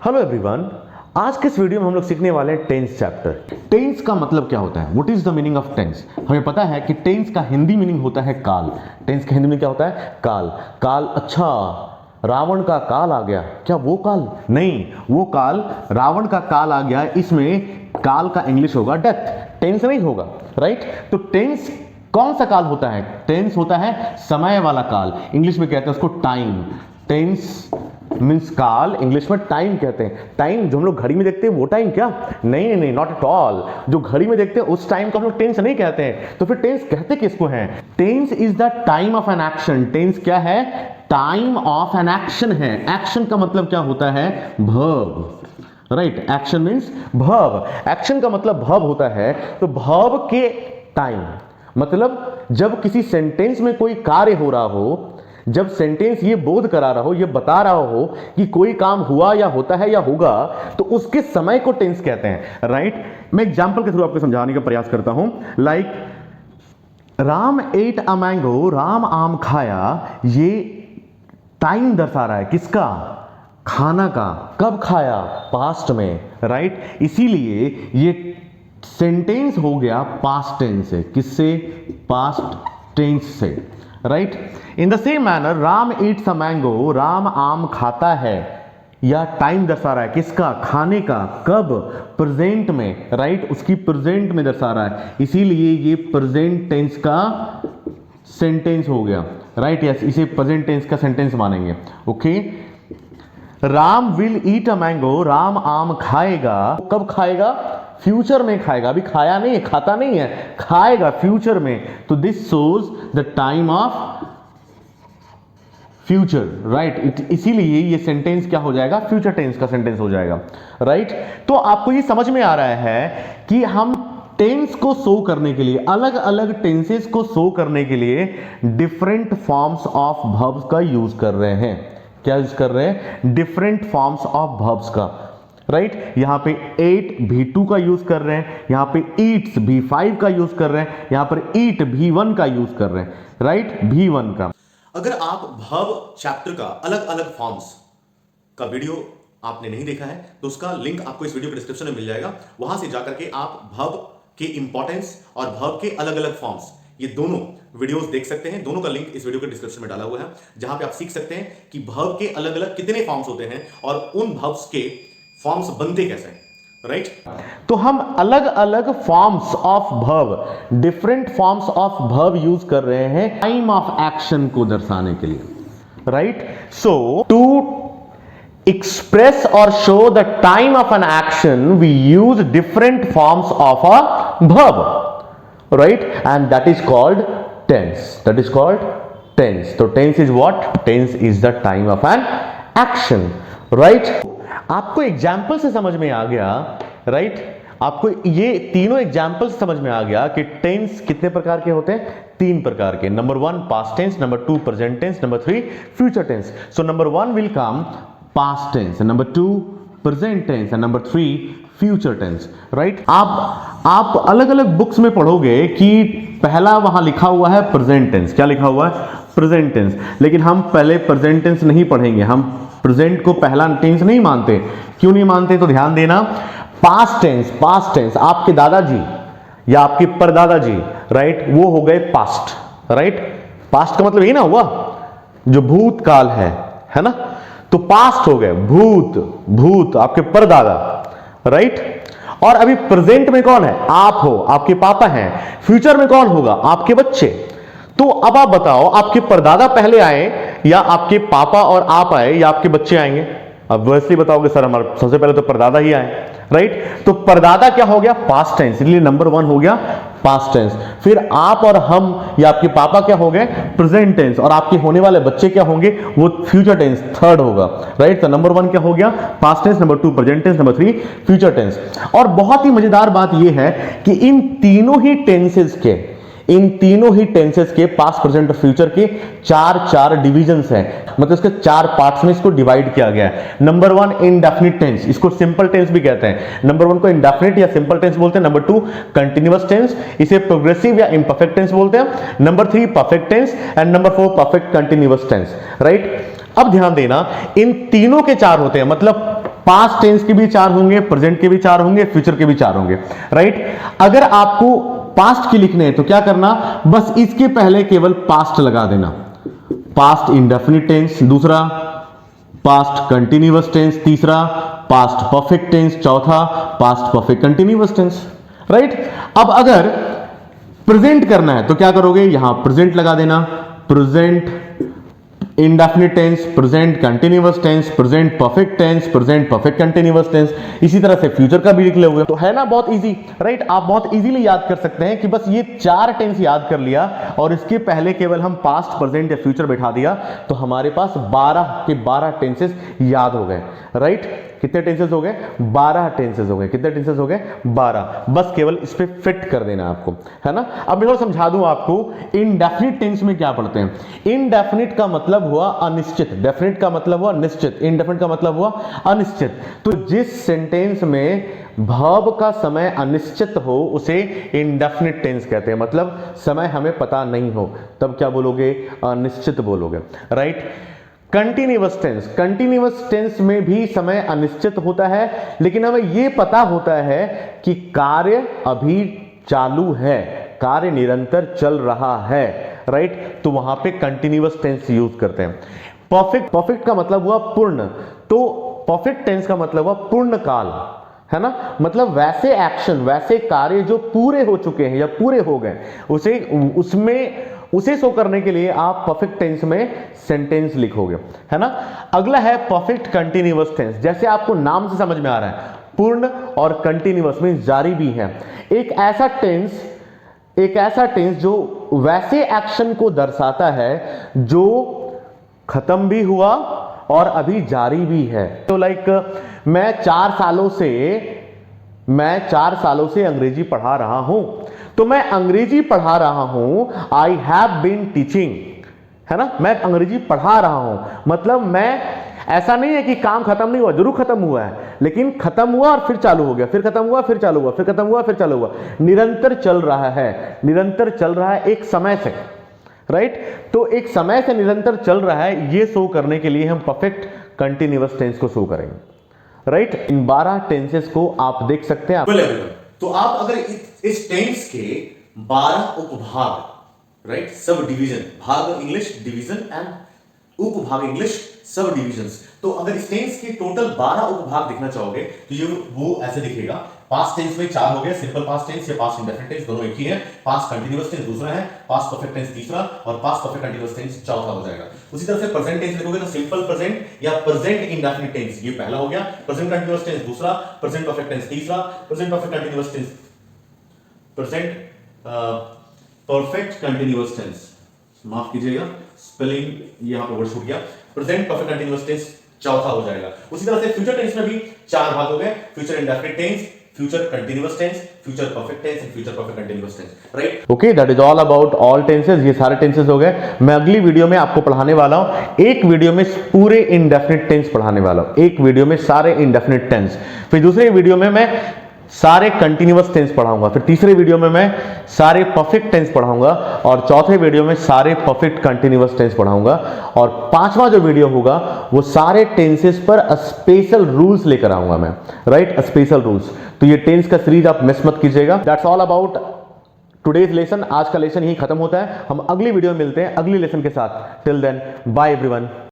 Hello everyone, आज के इस वीडियो में हम लोग सीखने वाले हैं टेंस चैप्टर। टेंस का मतलब क्या होता है? What is the meaning of tense? हमें पता है कि टेंस का हिंदी मीनिंग होता है काल। टेंस का हिंदी में क्या होता है? काल। काल, अच्छा रावण का काल आ गया, क्या वो काल? नहीं, वो काल रावण का काल आ गया, इसमें काल का इंग्लिश होगा डेथ, टेंस नहीं होगा, राइट? तो टेंस कौन सा काल होता है? टेंस होता है समय वाला काल, इंग्लिश में कहते हैं उसको टाइम। टेंस मीन्स काल, इंग्लिश में टाइम कहते हैं। टाइम जो हम लोग घड़ी में देखते हैं वो टाइम क्या? नहीं नहीं, नॉट एट ऑल। जो घड़ी में देखते हैं उस टाइम को हम लोग टेंस नहीं कहते हैं। तो फिर टेंस कहते किसको हैं? Tense is the time of an action. Tense क्या है? टाइम ऑफ एन एक्शन है। एक्शन का मतलब क्या होता है? Verb, right? Action means verb. Action का मतलब वर्ब होता है। तो वर्ब के टाइम मतलब जब किसी सेंटेंस में कोई कार्य हो रहा हो, जब सेंटेंस ये बोध करा रहा हो, ये बता रहा हो कि कोई काम हुआ या होता है या होगा, तो उसके समय को टेंस कहते हैं, राइट? मैं एग्जांपल के थ्रू आपको समझाने का प्रयास करता हूं। Like Ram at a mango, Ram आम खाया, ये टाइम दर्शा रहा है किसका? खाना का। कब खाया? पास्ट में, राइट? इसीलिए ये सेंटेंस हो गया पास्ट टेंस से। किससे? पास्ट टेंस से, right? In the same manner Ram Yeats a mango, Ram आम खाता है, या टाइम दर्शा रहा है किसका? खाने का। कब? प्रेजेंट में, राइट? उसकी प्रेजेंट में दर्शा रहा है, इसीलिए ये प्रेजेंट टेंस का सेंटेंस हो गया, राइट? यस, इसे प्रेजेंट टेंस का सेंटेंस मानेंगे। Okay, Ram will eat a mango, Ram आम खाएगा। कब खाएगा? फ्यूचर में खाएगा, अभी खाया नहीं है, खाता नहीं है, खाएगा फ्यूचर में। तो this shows the time of future, right? इसीलिए ये सेंटेंस क्या हो जाएगा? फ्यूचर टेंस का सेंटेंस हो जाएगा, राइट? तो आपको ये समझ में आ रहा है कि हम टेंस को शो करने के लिए, अलग अलग टेंसेस को शो करने के लिए डिफरेंट फॉर्म्स ऑफ वर्ब्स का यूज कर रहे हैं। क्या यूज कर रहे हैं? डिफरेंट फॉर्म्स ऑफ वर्ब्स का, राइट? यहां पे एट V2 का यूज कर रहे हैं, यहां पे ईट्स V5 का यूज कर रहे हैं, यहां पर ईट V1 का यूज कर रहे हैं, राइट? V1 का। अगर आप वर्ब चैप्टर का अलग अलग फॉर्म्स का वीडियो आपने नहीं देखा है तो उसका लिंक आपको इस वीडियो के डिस्क्रिप्शन में मिल जाएगा। वहां से जाकर के आप वर्ब के इंपॉर्टेंस और वर्ब के अलग अलग फॉर्म्स, ये दोनों वीडियोस देख सकते हैं। दोनों का लिंक इस वीडियो के डिस्क्रिप्शन में डाला हुआ है, जहां पे आप सीख सकते हैं कि वर्ब के अलग अलग कितने फॉर्म्स होते हैं और उन वर्ब्स के फॉर्म्स बनते कैसे हैं, राइट? तो हम अलग अलग forms of verb, different forms of verb use कर रहे हैं टाइम ऑफ एक्शन को दर्शाने के लिए, right? So to express or show the time of an action, we use different forms of a verb, right? And that is called tense. That is called tense. So tense is what? Tense is the time of an action, right? आपको example से समझ में आ गया, right? आपको ये तीनों example से समझ में आ गया कि टेंस कितने प्रकार के होते हैं? 3 प्रकार के। Number 1 past tense, number 2 present tense, number 3 future tense. So number 1 will come past tense, and number 2 present tense, and number 3 future tense, right? आप अलग अलग बुक्स में पढ़ोगे कि पहला वहां लिखा हुआ है प्रेजेंट टेंस। क्या लिखा हुआ है? Present tense. लेकिन हम पहले प्रेजेंट टेंस नहीं पढ़ेंगे, हम प्रेजेंट को पहला टेंस नहीं मानते। क्यों नहीं मानते? तो ध्यान देना, पास्ट टेंस, पास्ट टेंस आपके दादाजी या आपके परदादाजी, राइट, वो हो गए पास्ट, राइट? पास्ट का मतलब ये ना हुआ जो भूतकाल है ना? तो पास्ट हो गए, भूत आपके परदादा, राइट? और अभी प्रेजेंट में कौन है? आप हो, आपके पापा हैं। फ्यूचर में कौन होगा? आपके बच्चे। तो अब आप बताओ, आपके परदादा पहले आए या आपके पापा और आप आए या आपके बच्चे आएंगे? अब वैसे ही बताओगे सर हमारे सबसे पहले तो परदादा ही आए, राइट? तो परदादा क्या हो गया? पास्ट टेंस, इसलिए नंबर 1 हो गया पास्ट टेंस। फिर आप और हम या आपके पापा क्या हो गए? Present tense. और आपके होने वाले बच्चे क्या होंगे? वो फ्यूचर टेंस, थर्ड होगा, राइट? तो नंबर 1 क्या हो गया? Past tense, number 2 present tense, number 3 future tense. और बहुत ही मजेदार बात यह है कि इन तीनों ही टेंसेस के पास्ट प्रेजेंट और फ्यूचर के 4 डिविजन्स हैं, मतलब इसके 4 पार्ट्स में इसको डिवाइड किया गया है। नंबर 1 इंडेफिनिट टेंस, इसको सिंपल टेंस भी कहते हैं। नंबर 1 को इंडेफिनिट या सिंपल टेंस बोलते हैं। नंबर 2 कंटिन्यूअस टेंस, इसे प्रोग्रेसिव या इम्परफेक्ट टेंस बोलते हैं। Number 3 perfect tense, and number 4 perfect continuous tense, right? अब ध्यान देना, इन तीनों के 4 होते हैं, मतलब पास्ट टेंस के भी 4 होंगे, प्रेजेंट के भी 4 होंगे, फ्यूचर के भी 4 होंगे, राइट। अगर आपको पास्ट के लिखने हैं तो क्या करना, बस इसके पहले केवल पास्ट लगा देना, पास्ट इंडेफिनिट टेंस, दूसरा पास्ट कंटिन्यूअस टेंस, तीसरा पास्ट परफेक्ट टेंस, चौथा past perfect continuous tense, right. अब अगर प्रेजेंट करना है तो क्या करोगे, यहां प्रेजेंट लगा देना, present indefinite tense, present continuous tense, present perfect tense, present perfect continuous tense. इसी तरह से फ्यूचर का भी लिख लोगे, तो है ना बहुत इजी, राइट। आप बहुत इजीली याद कर सकते हैं कि बस ये 4 टेंस याद कर लिया और इसके पहले केवल हम पास्ट, प्रेजेंट या फ्यूचर बैठा दिया तो हमारे पास 12 के 12 टेंसेस याद हो गए, राइट। कितने टेंसेस हो गए, 12 टेंसेस हो गए। कितने टेंसेस हो गए, 12। बस केवल इस पे फिट कर देना आपको, है ना। अब मैं और समझा दूं आपको, इनडेफिनिट टेंस में क्या पढ़ते हैं। इनडेफिनिट का मतलब हुआ अनिश्चित, डेफिनिट का मतलब हुआ निश्चित, इनडेफिनिट का मतलब हुआ अनिश्चित। तो जिस सेंटेंस में वर्ब का समय अनिश्चित हो उसे इंडेफिनिट टेंस कहते हैं, मतलब समय हमें पता नहीं हो, तब क्या बोलोगे, अनिश्चित बोलोगे, right. Continuous tense, continuous tense में भी समय अनिश्चित होता है, लेकिन हमें यह पता होता है कि कार्य अभी चालू है, कार्य निरंतर चल रहा है, राइट। तो वहां पे कंटिन्यूअस टेंस यूज करते हैं। परफेक्ट, परफेक्ट का मतलब हुआ पूर्ण, तो परफेक्ट टेंस का मतलब हुआ पूर्ण काल, है ना। मतलब वैसे एक्शन, वैसे कार्य जो पूरे हो चुके हैं या पूरे हो गए, उसे शो करने के लिए आप परफेक्ट टेंस में सेंटेंस लिखोगे, है ना। अगला है परफेक्ट कंटिन्यूअस टेंस। जैसे आपको नाम से समझ में आ रहा है, पूर्ण और कंटिन्यूअस में जारी भी है। एक ऐसा टेंस जो वैसे एक्शन को दर्शाता है जो खत्म भी हुआ और अभी जारी भी है। तो लाइक मैं 4 सालों से अंग्रेजी पढ़ा रहा हूं, तो मैं अंग्रेजी पढ़ा रहा हूं, आई हैव बीन टीचिंग, है ना। मैं अंग्रेजी पढ़ा रहा हूं, मतलब मैं, ऐसा नहीं है कि काम खत्म नहीं हुआ, जरूर खत्म हुआ है, लेकिन खत्म हुआ और फिर चालू हो गया, फिर खत्म हुआ फिर चालू हुआ, फिर खत्म हुआ फिर चालू हुआ, निरंतर चल रहा है, निरंतर चल रहा है एक समय से, राइट। तो एक समय से निरंतर चल रहा है, ये शो करने के लिए हम परफेक्ट कंटिन्यूअस टेंस को शो करेंगे, राइट। इन 12 टेंसेस को आप देख सकते हैं। तो आप अगर इस टेंस के 12 उपभाग, राइट, सब डिवीजन, भाग इंग्लिश डिवीजन एंड उपभाग इंग्लिश सब डिविजन्स, तो अगर इस टेंस के टोटल 12 उपभाग देखना चाहोगे तो ये वो ऐसे दिखेगा। पास्ट टेंस में 4 हो गए, सिंपल पास्ट टेंस या पास्ट इंडेफिनिट टेंस दोनों एक ही है, पास्ट कंटीन्यूअस टेंस दूसरा है, पास्ट परफेक्ट टेंस तीसरा और पास्ट परफेक्ट कंटीन्यूअस टेंस चौथा हो जाएगा। उसी तरह से प्रेजेंट टेंस लिखोगे तो सिंपल प्रेजेंट या प्रेजेंट इंडेफिनिट टेंस ये पहला हो गया, प्रेजेंट कंटीन्यूअस टेंस दूसरा, प्रेजेंट परफेक्ट टेंस तीसरा, present perfect continuous tense, present perfect continuous tense, माफ कीजिएगा स्पेलिंग यहां पे वर्ड छूट गया, प्रेजेंट परफेक्ट कंटीन्यूअस टेंस चौथा हो जाएगा। उसी तरह से फ्यूचर टेंस में भी 4 भाग हो गए, future indefinite tense, future continuous tense, future perfect tense and future perfect continuous tense, right. Okay, that is all about all tenses. ये सारे टेंसेस हो गए। मैं अगली वीडियो में आपको पढ़ाने वाला हूं, एक वीडियो में पूरे इंडेफिनिट टेंस पढ़ाने वाला हूं, एक वीडियो में सारे इंडेफिनिट टेंस, फिर दूसरे वीडियो में मैं सारे कंटीन्यूअस टेंस पढ़ाऊंगा, फिर तीसरे वीडियो में मैं सारे परफेक्ट टेंस पढ़ाऊंगा और चौथे वीडियो में सारे परफेक्ट कंटीन्यूअस टेंस पढ़ाऊंगा और पांचवा जो वीडियो होगा वो सारे टेंसेस पर स्पेशल रूल्स लेकर आऊंगा मैं, राइट, स्पेशल रूल्स। तो ये टेंस का सीरीज आप मिस मत कीजिएगा। That's all about today's lesson. आज का लेसन यही खत्म होता है। हम अगली वीडियो में मिलते हैं अगली लेसन के साथ। Till then bye everyone.